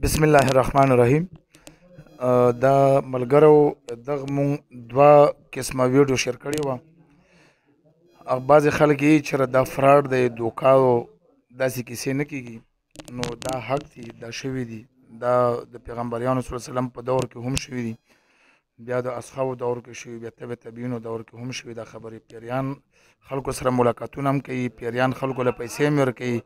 بسم الله الرحمن الرحیم. دا ملګرو دغه مونږ دوه قسمه ویډیو شیر کړې وه. بعضې خلک یې چې دا فراډ دی، دوکا او داسې کیسې نه کېږي. نو دا حق دي، دا شوي دي، دا د پیغمبریانو صلی الله علیه وسلم په دور کې هم شوي دي، بیا د اصحابو دور کې شوي، بیا تبع تابعینو دور کې هم شوي دا خبرې. پیریان خلکو سره ملاقاتونه هم کوي، پیریان خلکو له پیسې هم ورکوي،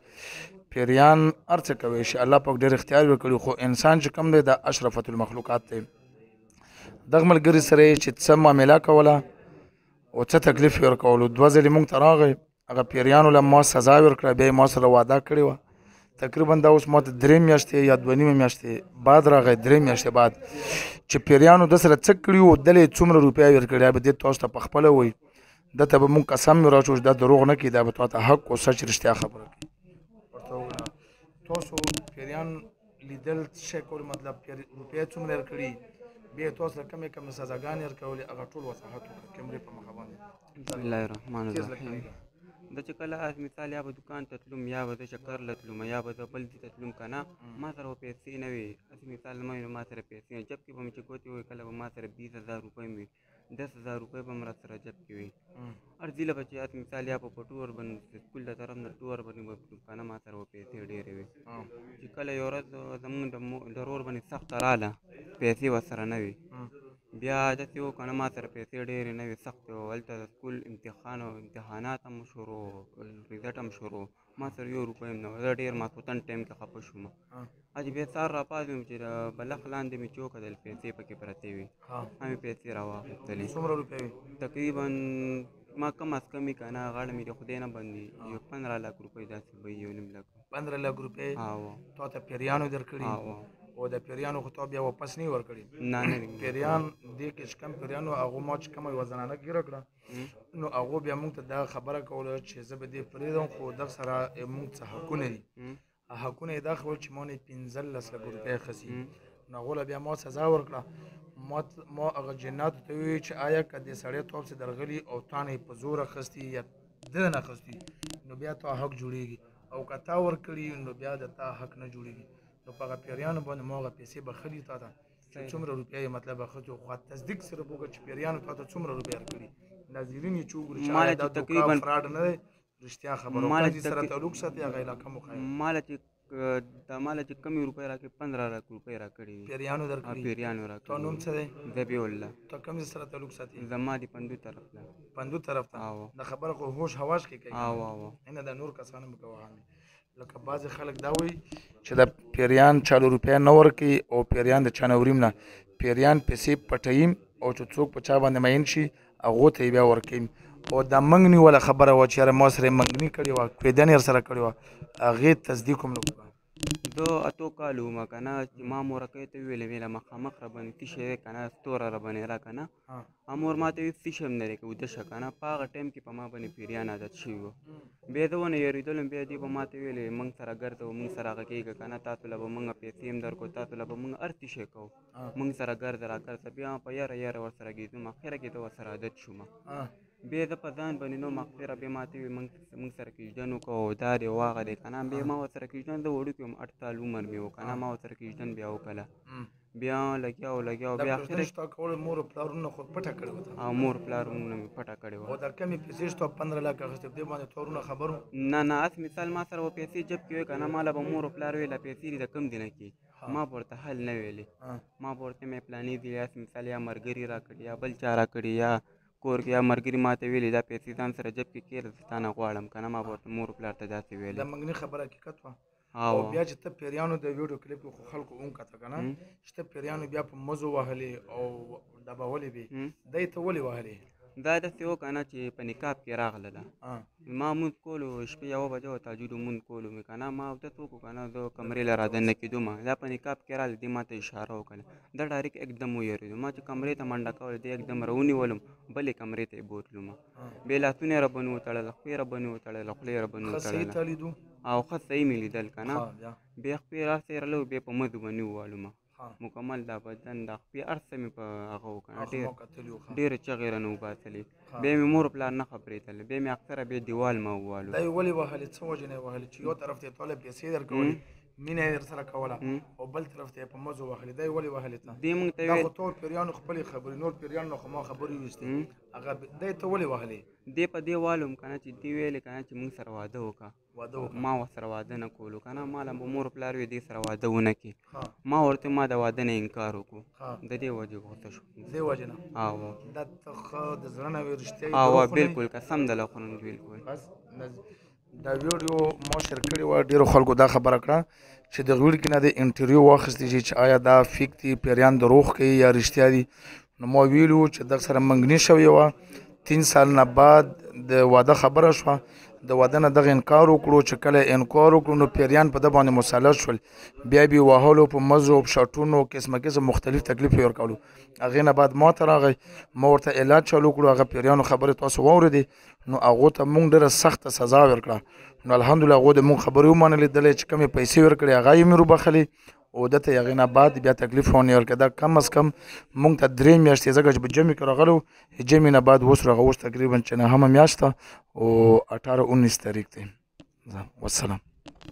پیریان هر څه کوي چې الله پاک ډېر اختیار ورکړي. خو انسان چې کوم دی دا اشرفت المخلوقات دی. دغه ملګري سره یې چې څه معامله کوله او څه تکلیف یې ورکولو، دوه ځلې مونږ ته راغی. هغه پیریانو له ما سزا ورکړه، بیا یې ما سره وعده کړې وه. تقریبا دا اوس ما ته 3 میاشتې یا 2.5 میاشتې بعد راغی، 3 میاشتې بعد چې پیریانو د سره څه کړي وو، دله یې څومره روپۍ ورکړي. به دې تاسو ته په خپله وایي، دته به مونږ قسم یې راچو چې دا دروغ نه کوي، دا به تا ته حق او سچ رښتیا خبره کوي. ورته وویل تاسو پیریان لیدل څه شی کول، مطلب روپۍ څومره ورکړي، بیا یې تاسو له کمې کمې سزاګانې ورکولې، هغه ټول وضاحت وکړه کیمرې په مخه باندې. بسم الله الرحمن الرحیم. د چې کله مثال یا به دکان ته تلم، یا به د چکر له تلم، یا به د بل ځای ته تلم که نه، ما سره به پیسې نه وي. هسې مثال نه وي ما سره پیسې نه، جب کې به مې چې ګوتې وي، کله به ما سره 20,000 روپۍ وي، 10,000 روپۍ به م را سره جب کې وي. هر ځله به چې هسې مثال یا په ټور باندې سکول د طرف نه ټور باندې به که نه، ما سره به پیسې ډېرې وي. چې کله یو ورځ زمونږ د رور باندې سخته راغله، پیسې ورسره نه وي، بیا داسې و که نه ما سره پیسې ډېرې نه وي، سختې وه. هلته د سکول امتحانات هم شروع، رزلټ هم شروع، ما سره 1 روپۍ هم نه وه. زه ډېر ماسخوتن ټایم کې خفه شوم. چې بیا سهار را پاڅېدم چې د بلخ لاندې مې چې وکتل پیسې پکې پرتې وي، همې پیسې را واخیستلې. څومره روپۍ وي؟ تقریبا ما کم از کم وي که نه، غاړه مې د خدای نه بندي 15 لک روپۍ داسې به وي، 1.5 لک. 15 لک روپۍ تا ته پیریانو درکړي؟ او د پیریانو خو تا بیا واپس نه ورکړي؟ نه پیریان دې کې چې کم پیریانو هغو ما چې کومه یوه زنانه ګیره کړه، نو هغو بیا مونږ ته دا خبره کوله چې زه به دې پرېږدم، خو دغه سره مونږ څه حقونه دي. حقونه یې دا خبره چې ما نه 15 لک روپۍ اخیستي. نو هغو له بیا ما سزا ورکړه. ما هغه جناتو ته وویل چې آیا که دې سړی تو پسې درغلي او تا نه یې په زور اخیستي یا ده نه اخیستي، نو بیا تا حق جوړېږي، او که تا ورکړي نو بیا د تا حق نه جوړېږي. نو په هغه پیریانو باندې ما هغه پیسې بخښلي تا ته چې څومره روپۍ یې مطلب اخیستي. خو تصدیق سره به وکړه چې پیریانو تا ته څومره روپۍ ورکړي. ناظرین یې چې وګوري چې آیا دا دوکا فراډ نه دی، رښتیا خبره. او کله سره تعلق ساتي هغه علاقه مو ښایي. ماله چې کمې روپۍ راکړې، 15 لک روپۍ راکړې وي. پیریانو درکړي؟ پیریانو راکړي. تا نوم څه دی؟ ذبیح الله. ته کوم ځای سره تعلق ساتي؟ زما د پندو طرف ته. پندو طرف ته؟ دا خبره خو هوش هواش کې کوي. نه دا نور کسان هم ګواهان دي. لکه بعضې خلک دا وایي چې د پیریان چالو روپۍ نه ورکوي او پیریان د چا نه وریم نه. پیریان پیسې پټوي او چې څوک په چا باندې مین شي هغو ته یې بیا ورکوي. او دا منګ نیوله خبره وه چې یاره ما سره یې منګني کړې وه، کویدنې یې سره کړې وه، هغې تصدیق هم نه وکړه. زه 8 کاله وم که نه، چې ما مورکۍ ته وویلې ویله مخامخ را باندې څه شی دی که نه، ستوره را باندې را که نه. مور ما ته ویل څه شی هم نه دی که ویده شه که نه. په هغه ټایم کې په ما باندې پیریان عادت شوي وو. بیا زه ونه یېرېدلم. بیا دې به ما ته ویلې موږ سره ګرځه، موږ سره هغه کېږه که نه، تاسو له به موږ پیسې هم درکړو، تاسو له به موږ هر څه شی کوو، موږ سره ګرځه را ګرځه. بیا په یاره ورسره کېدم، اخره کې زه ورسره عادت شوم. بیا زه په ځان باندې نو مخفره بیا ما ته وویل موږ سره کېږدن وکړو، دا دی او هغه دی که نه. بیا ما ورسره کېږدن، زه وړوکی وم، 8 کاله عمر مې و که نه، ما ورسره کېږدن بیا وکړله. بیا لګیا بیا اخره تا کول مور او پلارونه خو پټه کړې وه؟ او مور پلارونه مې پټه کړې وه. او در کمې پیسې چې تا 15 لک اخیستې، په دې باندې تورونه خبر وو؟ نه هسې مثال ما سره به پیسې جب کې وي که نه، ما له به مور او پلار ویله پیسې دي د کوم دي نه کې، ما به ورته حل نه ویلې. ما به ورته مې پلانې دي، هسې مثال یا ملګري را کړي یا بل چا را کړي یا کور کې یا ملګري ما ته ویلې دا پیسې ځان سره جب کې کېږده، زه تا نه غواړم که نه. ما به ورته مور او پلار ته داسې ویلې. د منګني خبره حقیقت وه؟ او بیا چې ته پیریانو د ویډیو کلیپ کې خو خلکو وکته که نه، چې ته پیریانو بیا په مزو وهلې او دبولې وې، دی ته ولې وهلې؟ دا داسې و که نه چې په نقاب کې راغله، ما مونځ کولو، شپې 1 بجه وه، تهجد مونځ کولو مې که نه، ما اودس وکړو که نه، زه کمرې له رادننه کېدم، دا په نقاب کې راغله، دې ما ته اشاره وکړله. دا ډایرکټ एकदम ویرېدو. ما چې کمرې ته منډه کوله، دې एकदम راونیولم، بلې کمرې ته یې بوتلم. بیا لاسونه یې راباندې وتړل، خولې یې راباندې وتړله، خوله یې راباندې وتړله، او ښه صحیح مې لیدل که نه. بیا خپې راسته یې رالو، بیا په مزو باندې ووالم. مکمل دا بدن دا خپې هر څه مې په هغه وکړه، ډېرې چغې رانه وباسلې. بیا مې مور پلار نه خبرېدل، بیا مې اکثره بیا دیوال ما ووالو. دا یې ولې وهلې؟ څه وجې نه یې وهلې؟ چې یو طرف ته یې تاله پیسې درکولې، مینه یې درسره کوله او بل طرف ته یې په مزو وهلې دی ولې وهلې ته دې موږ ته دا ویل خو ټول پیریانو خپلې خبرې نور پیریانو خو ما خبرې ویستې هغه دی ته ولې وهلې دې په دې والوم که نه چې دې ویلې که نه چې موږ سره واده وکړه واده وکړه ما ورسره واده نه کولو که نه ما له به مور پلار وي دې سره واده ونه کړي ما ورته ما د واده نه انکار وکړو د دې وجې غوسه شو دې وجې نه او دا ته ښه د زړه نه وې رښتیا یې او دروغ خو نه بالکل قسم د لخونو بالکل بس دا ویډیو ما شیر کړې وه ډېرو خلکو دا خبره کړه چې د غوړ کې نه د انټرویو واخیستې چې آیا دا فیک دي پیریان دروغ کوي یا رښتیا دي نو ما ویلو چې دغه سره منګني شوې وه 3 سال نه بعد د واده خبره شوه د واده نه دغه انکار وکړو چې کله انکار وکړو نو پیریان په ده باندې مسلط شول بیا به یې وهلو په مزو په شاټونو قسمه قسم مختلف تکلیف یې ورکولو هغې نه بعد ما ته راغی ما ورته علاج چالو کړو هغه پیریانو خبرې تاسو واورېدې نو هغو ته مونږ ډېره سخته سزا ورکړه نو الحمدلله هغو د مونږ خبرې ومنلې دلې چې کمې پیسې ورکړې هغه یې مې وبخلې او دته یې هغې نه بعد بیا تکلیف ونه ورکړه دا کم از کم مونږ ته 3 میاشتې ځکه چې په جمعې کې راغلو جمعې نه بعد اوس راغه اوس تقریبا چې 9 میاشت ده او 18 19 تاریخ دی والسلام